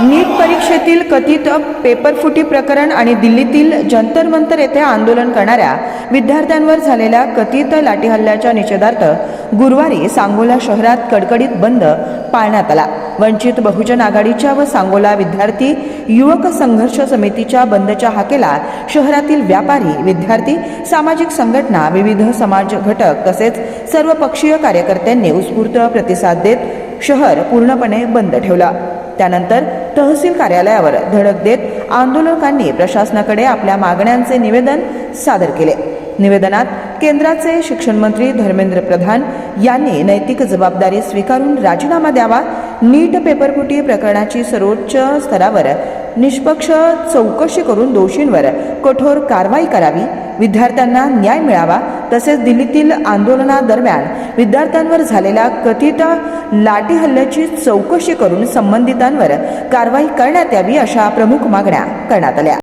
नीट परीक्षेतील कथित पेपरफुटी प्रकरण आणि दिल्लीतील जंतर मंतर येथे आंदोलन करणाऱ्या विद्यार्थ्यांवर झालेल्या कथित लाठीहल्ल्याच्या निषेधार्थ गुरुवारी सांगोला शहरात कडकडीत बंद पाळण्यात आला। वंचित बहुजन आघाडीच्या व सांगोला विद्यार्थी युवक संघर्ष समितीच्या बंदच्या हाकेला शहरातील व्यापारी, विद्यार्थी, सामाजिक संघटना, विविध समाज घटक तसेच सर्वपक्षीय कार्यकर्त्यांनी उत्स्फूर्त प्रतिसाद देत शहर पूर्णपणे बंद ठेवलं। त्यानंतर तहसील कार्यालयावर धडक देत आंदोलकांनी प्रशासनाकडे आपल्या मागण्यांचे निवेदन सादर केले। निवेदनात केंद्राचे शिक्षण मंत्री धर्मेंद्र प्रधान यांनी नैतिक जबाबदारी स्वीकारून राजीनामा द्यावा, नीट पेपरफुटी प्रकरणाची सर्वोच्च स्तरावर निष्पक्ष चौकशी करून दोषींवर कठोर कारवाई करावी, विद्यार्थ्यांना न्याय मिळावा, तसेच दिल्लीतील आंदोलनादरम्यान विद्यार्थ्यांवर झालेल्या कथित लाठी हल्ल्याची चौकशी करून संबंधितांवर कारवाई करण्यात यावी अशा प्रमुख मागण्या करण्यात आल्या।